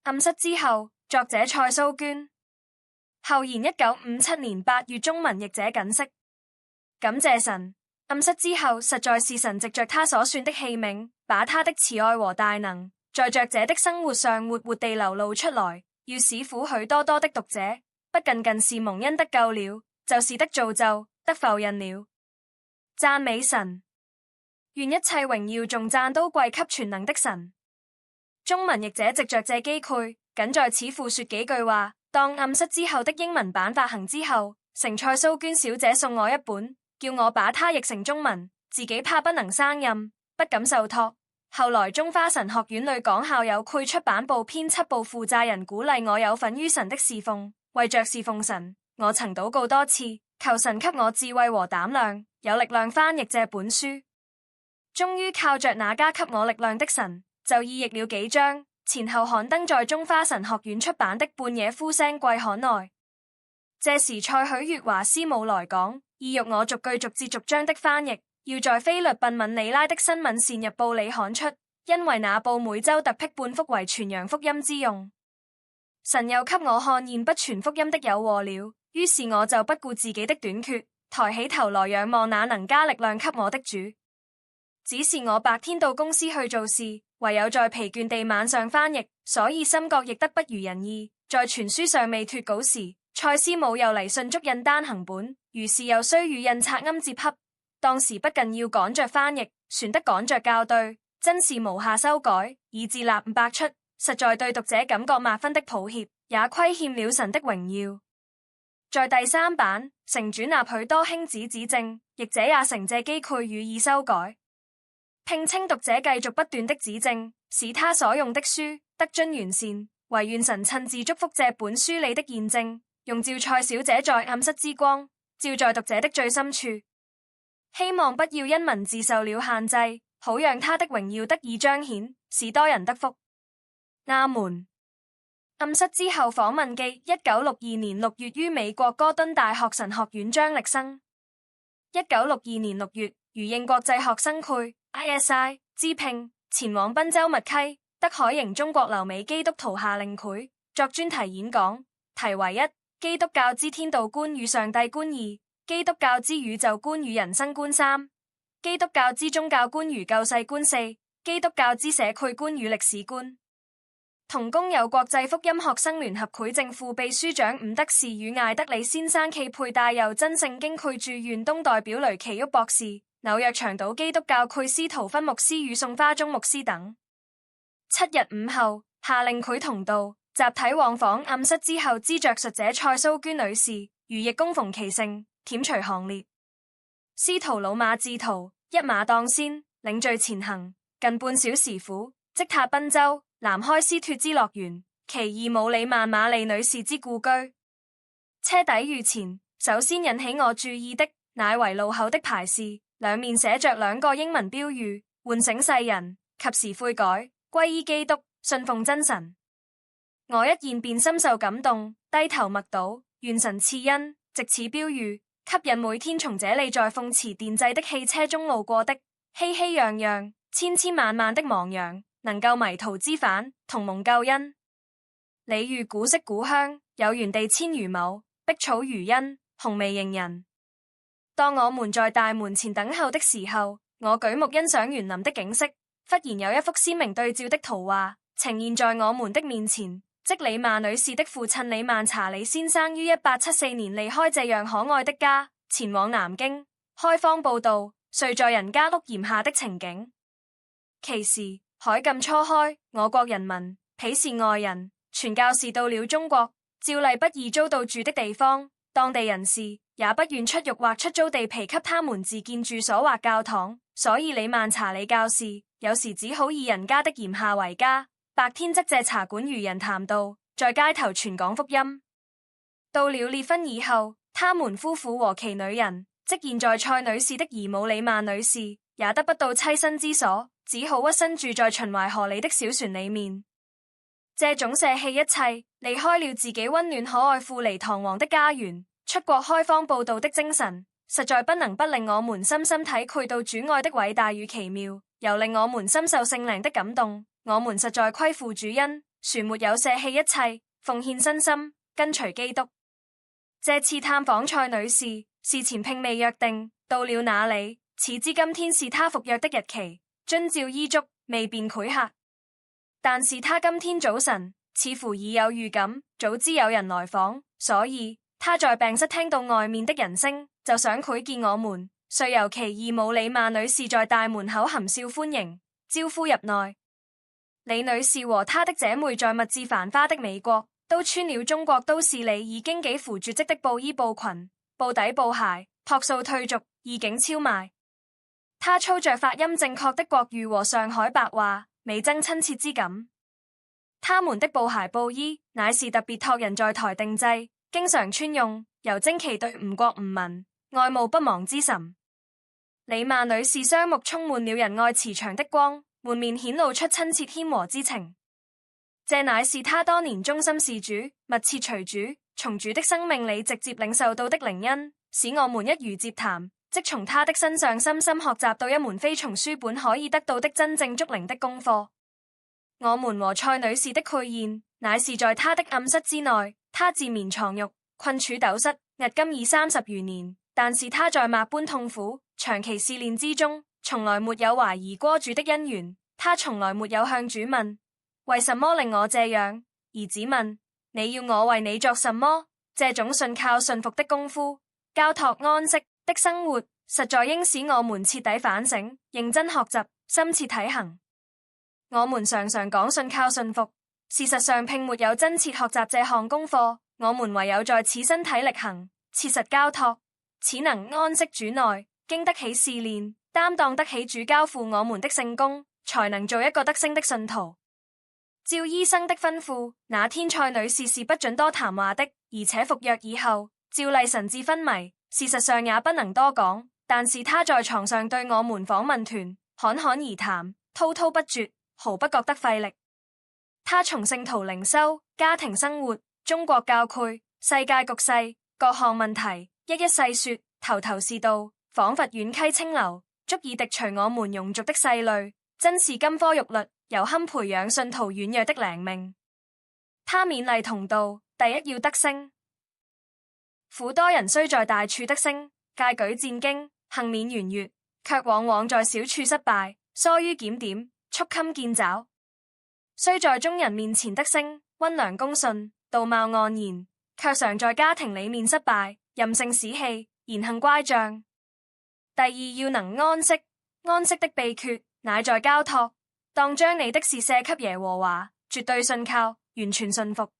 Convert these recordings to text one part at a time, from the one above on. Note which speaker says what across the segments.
Speaker 1: 暗室之後，作者蔡蘇娟。後言1957年8月中文譯者僅釋。感謝神，暗室之後實在是神藉着他所算的器皿，把他的慈愛和大能，在作者的生活上活活地流露出來，要使苦許多的讀者，不僅僅是蒙恩得救了，就是得造就、得浮印了。讚美神，願一切榮耀頌讚都歸給全能的神。中文譯者藉着這機會，僅在此附說幾句話。當暗室之後的英文版發行之後，成蔡蘇娟小姐送我一本，叫我把它譯成中文，自己怕不能生印，不敢受託。後來中華神學院裡講校友會出版部編輯部負責人鼓勵我有份於神的侍奉，為着侍奉神，我曾禱告多次，求神給我智慧和膽量，有力量翻譯這本書。終於靠着那加給我力量的神，就意譯了幾章，前後刊登在中華神學院出版的《半野呼聲季刊》內。這時蔡許月華師母來講，意欲我逐句逐字逐章的翻譯，要在菲律賓文尼拉的新聞線日報裡刊出，因為那報每週特辟半幅為傳揚福音之用。神又給我看見不傳福音的有禍了，於是我就不顧自己的短缺，抬起頭來仰望那能加力量給我的主。只是我白天到公司去做事，唯有在疲倦地晚上翻譯，所以心覺譯得不如人意。在全書尚未脫稿時，蔡師母又嚟迅速印單行本，於是又需與印刷銜接洽。當時不僅要趕着翻譯，船得趕着校對，真是無暇修改，以致立百出，實在對讀者感覺萬分的抱歉，也虧欠了神的榮耀。在第三版，承轉納許多兄子指正，譯者也乘借機會予以修改，聘請讀者繼續不斷的指正，使他所用的書得臻完善。惟願神親自祝福這本書裡的驗證，用照蔡小姐在暗室之光，照在讀者的最深處。希望不要因文字受了限制，好讓他的榮耀得以彰顯，使多人得福。阿門。暗室之後訪問記，1962年6月於美國哥敦大學神學院張力生。1962年6月，如應國際學生會 ISI 之聘，前往賓州麥溪德海營中國留美基督徒夏令會作專題演講，題為1：基督教之天道觀與上帝觀2、基督教之宇宙觀與人生觀3、基督教之宗教觀與救世觀4、基督教之社區觀與歷史觀。同工有國際福音學生聯合會正副秘書長伍德士與艾德里先生暨佩戴又真聖經會駐院東代表雷奇旭博士、紐約長島基督教會司徒芬牧師與宋花忠牧師等。7日午後，夏令會同道集體往訪暗室之後之著述者蔡蘇娟女士，如亦恭逢其盛，忝隨行列。師徒老馬致途，一馬當先，領序前行，近半小時苦，即踏賓州南開斯脫之樂園，其義母李曼瑪麗女士之故居。車底御前，首先引起我注意的，乃為路口的牌示，兩面寫着2個英文標語，喚醒世人，及時悔改，歸依基督，信奉真神。我一見便深受感動，低頭默禱，願神賜恩，藉此標語吸引每天從這裏在奉持電掣的汽車中路過的熙熙攘攘、千千萬萬的亡羊，能夠迷途知返，同蒙救恩。你如古色古香，有原地千餘畝，碧草如茵，紅薇迎人。當我們在大門前等候的時候，我舉目欣賞園林的景色，忽然有一幅鮮明對照的圖畫呈現在我們的面前，即李曼女士的父親李曼查理先生於1874年離開這樣可愛的家，前往南京開荒報道，睡在人家屋檐下的情景。其時海禁初開，我國人民鄙視外人，傳教士到了中國，照例不易租到住的地方，當地人士也不願出肉或出租地皮給他們自建住所或教堂，所以李曼查理教士有時只好以人家的檐下為家，白天則借茶館與人談道，在街頭傳講福音。到了列婚以後，他們夫婦和其女人，即現在蔡女士的姨母李曼女士，也得不到棲身之所，只好屈身住在秦淮河裡的小船裡面。這種捨棄一切，離開了自己溫暖可愛富麗堂皇的家園，出國開荒報道的精神，實在不能不令我們深深體會到主愛的偉大與奇妙，又令我們深受聖靈的感動。我們實在虧負主恩，殊沒有捨棄一切，奉獻身心，跟隨基督。這次探訪蔡女士，事前並未約定，到了那裡，始知今天是她服藥的日期，遵照醫囑，未便會客。但是她今天早晨似乎已有預感，早知有人來訪，所以她在病室聽到外面的人聲，就想窺見我們，遂由其義母李曼女士在大門口含笑歡迎，招呼入內。李女士和她的姐妹在物質繁花的美國，都穿了中國都市裡已經幾乎絕跡的布衣布裙、布底布鞋，樸素退俗，意境超邁。她操着發音正確的國語和上海白話，美增親切之感。他們的布鞋布衣乃是特別託人在台定製，經常穿用，由旌旗對吳國吳民，愛慕不忘之神。李曼女士雙目充滿了仁愛慈祥的光，滿面顯露出親切謙和之情。這乃是她多年忠心事主、密切隨主、從主的生命裡直接領受到的靈恩，使我們一如接談，即從她的身上深深學習到一門非從書本可以得到的真正屬靈的功課。我們和蔡女士的配宴，乃是在她的暗室之內，她自眠床褥，困處斗室，日今已30餘年，但是她在萬般痛苦、長期試煉之中，從來沒有懷疑過主的恩源。她從來沒有向主問，為什麼令我這樣？兒子問，你要我為你作什麼？這種信靠信服的功夫，交託安息的生活，實在應使我們徹底反省，認真學習，深切體行。我們常常講信靠信服，事實上並沒有真切學習這項功課。我們唯有在此身體力行，切實交託，此能安息主內，經得起試煉，擔當得起主交付我們的聖工，才能做一個得勝的信徒。照醫生的吩咐，那天蔡女士是不准多談話的，而且服藥以後，照例神志昏迷，事實上也不能多講。但是她在床上對我們訪問團侃侃而談，滔滔不絕，毫不覺得費力。她從聖徒靈修、家庭生活、中國教會、世界局勢各項問題一一細說，頭頭是道，仿佛遠溪清流，足以滌除我們庸俗的勢累，真是金科玉律，尤堪培養信徒軟弱的靈命。他勉勵同道，第一要得升。苦多人雖在大處得升，戒舉戰兢，幸免圓月，卻往往在小處失敗，疏於檢點，捉襟見肘。雖在中人面前得升，溫良恭順，道貌岸然，卻常在家庭裡面失敗，任性使氣，言行乖張。第二要能安息，安息的秘訣乃在交託。當將你的事卸給耶和華，絕對信靠，完全信服。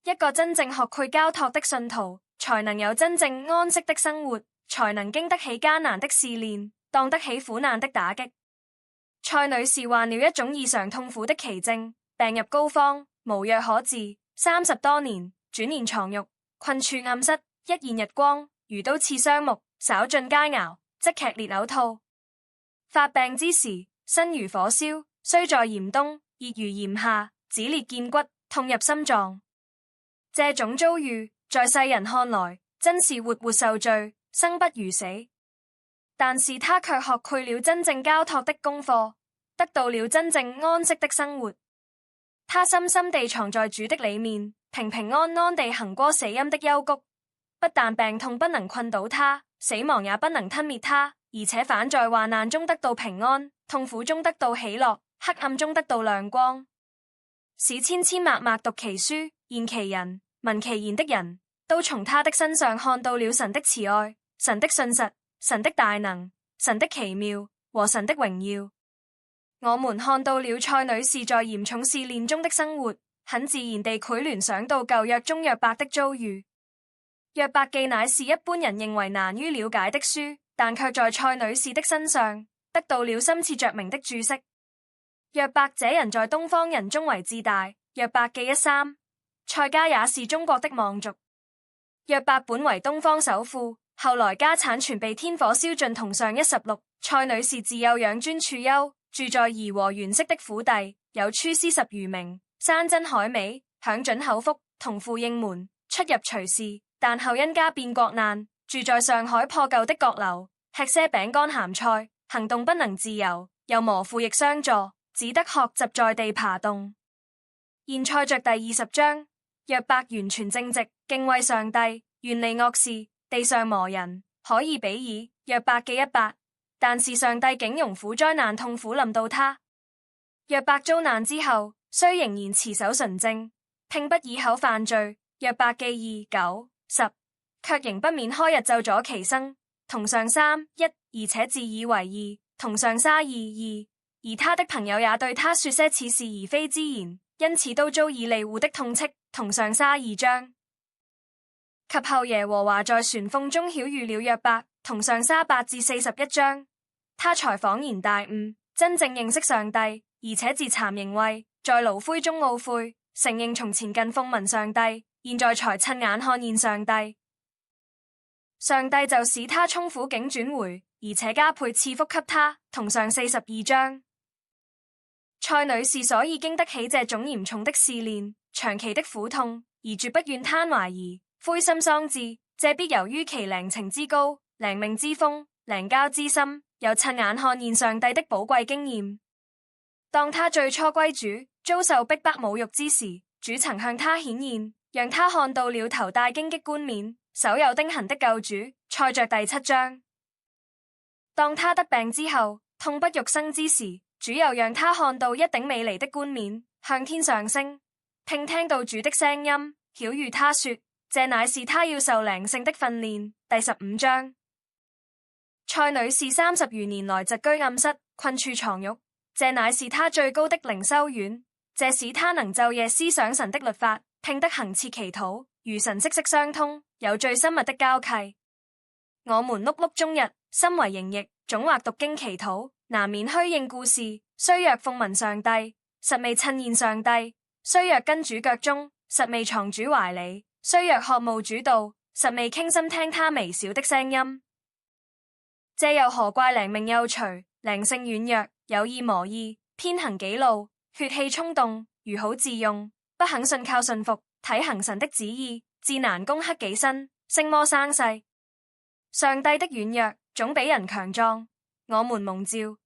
Speaker 1: 一個真正學會交託的信徒，才能有真正安息的生活，才能經得起艱難的試煉，當得起苦難的打擊。蔡女士患了一種異常痛苦的奇症，病入膏肓，無藥可治，30多年，轉連床褥，困處暗室，一現日光，如刀刺雙目，稍進佳肴，即劇烈嘔吐。發病之時，身如火燒。雖在嚴冬，熱如炎夏，指裂見骨，痛入心臟。這種遭遇，在世人看來，真是活活受罪，生不如死。但是他卻學會了真正交託的功課，得到了真正安息的生活。他深深地藏在主的裡面，平平安安地行過死蔭的幽谷。不但病痛不能困倒他，死亡也不能吞滅他，而且反在患難中得到平安，痛苦中得到喜樂，黑暗中得到亮光，使千千萬萬讀其書、見其人、聞其言的人都從他的身上看到了神的慈愛、神的信實、神的大能、神的奇妙和神的榮耀。我們看到了蔡女士在嚴重試煉中的生活，很自然地會聯想到舊約中約伯的遭遇。約伯記乃是一般人認為難於了解的書，但卻在蔡女士的身上得到了深切着明的注釋。約伯這人在東方人中為至大，約伯記1:3。蔡家也是中國的望族。約伯本為東方首富，後來家產全被天火燒盡。同上16。蔡女士自幼養尊處優，住在頤和園式的府邸，有廚師10餘名，山珍海味享準口福，同父應門，出入隨事。但後因家變國難，住在上海破舊的閣樓，吃些餅乾鹹菜，行動不能自由，又磨父役相助，只得學習在地爬動。現賽着第20章。約伯完全正直，敬畏上帝，遠離惡事，地上磨人，可以比擬。約伯記100。但是上帝竟容苦災難痛苦臨到他。約伯遭難之後，雖仍然持守純正，並不以口犯罪。約伯記2、9、10，卻仍不免開日咒詛其生。同上3:1，而且自以為義。同上2:2，而他的朋友也對他說些似是而非之言，因此都遭以利戶的痛斥。同上2章。及後耶和華在旋風中曉諭了約伯。同上8-41章。他才恍然大悟，真正認識上帝，而且自慚形穢，在爐灰中懊悔，承認從前近奉聞上帝，現在才親眼看見上帝。上帝就使他從苦境轉回，而且加倍賜福給他。同上42章。蔡女士所以經得起這種嚴重的試煉、長期的苦痛，而絕不怨嘆懷疑、灰心喪志，這必由於其靈情之高、靈命之豐、靈交之深，有親眼看見上帝的寶貴經驗。當他最初歸主，遭受逼迫侮辱之時，主曾向他顯現，讓他看到了頭戴荊棘冠冕、手有釘痕的救主。賽着第7章。當他得病之後，痛不欲生之時，主又讓他看到一頂美麗的冠冕向天上升，並聽到主的聲音曉諭他說，這乃是他要受靈性的訓練。第15章。蔡女士30餘年來蟄居暗室，困處床褥，這乃是她最高的靈修院，這使她能晝夜思想神的律法，並得恆切祈禱，與神息息相通，有最深密的交契。我們碌碌終日，心為營役，總或讀經祈禱，難免虛應故事。雖若奉聞上帝，實未親見上帝；雖若跟主腳蹤，實未藏主懷裡；雖若渴慕主道，實未傾心聽他微小的聲音。這又何怪靈命幼隨，靈性軟弱，有意磨意，偏行己路，血氣衝動，如好自用，不肯信靠順服，體行神的旨意，至難攻克己身，聲魔生勢。上帝的軟弱總比人強壯，我們蒙召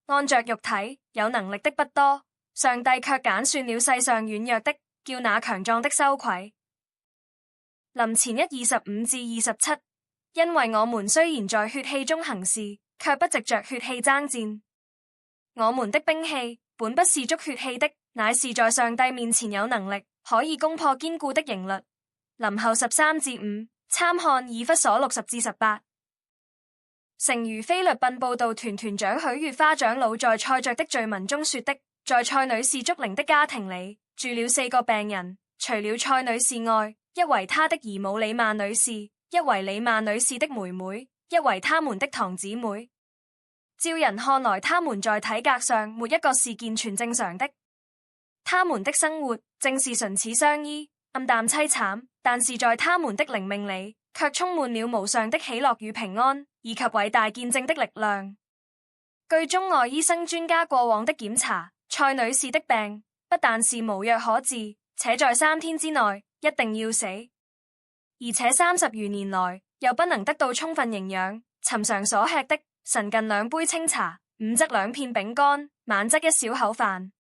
Speaker 1: 按着肉體有能力的不多，上帝卻揀選了世上軟弱的，叫那強壯的羞愧。林前1:25-27。因為我們雖然在血氣中行事，卻不藉着血氣爭戰。我們的兵器本不是觸血氣的，乃是在上帝面前有能力，可以攻破堅固的營律。林後13-5，參看以弗所60-18。誠如菲律賓佈道團團長許月花長老在賽着的序文中說的，在蔡女士竹靈的家庭裡住了4個病人，除了蔡女士外，一為她的姨母李曼女士，一為李曼女士的妹妹，一為他們的堂姊妹。照人看來，他們在體格上沒一個是健全正常的，他們的生活正是唇齒相依，暗淡淒慘，但是在他們的靈命裡，卻充滿了無上的喜樂與平安，以及偉大見證的力量。據中外醫生專家過往的檢查，蔡女士的病不但是無藥可治，且在3天之內一定要死。而且30餘年來又不能得到充分營養，尋常所吃的晨近2杯清茶，午則2片餅乾，晚則1小口飯。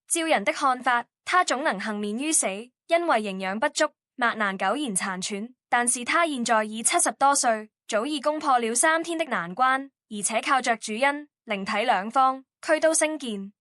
Speaker 1: 照人的看法，他總能幸免於死，因為營養不足，麥難苟延殘喘。但是他現在已70多歲，早已攻破了3天的難關，而且靠着主恩，靈體兩方，軀都升健。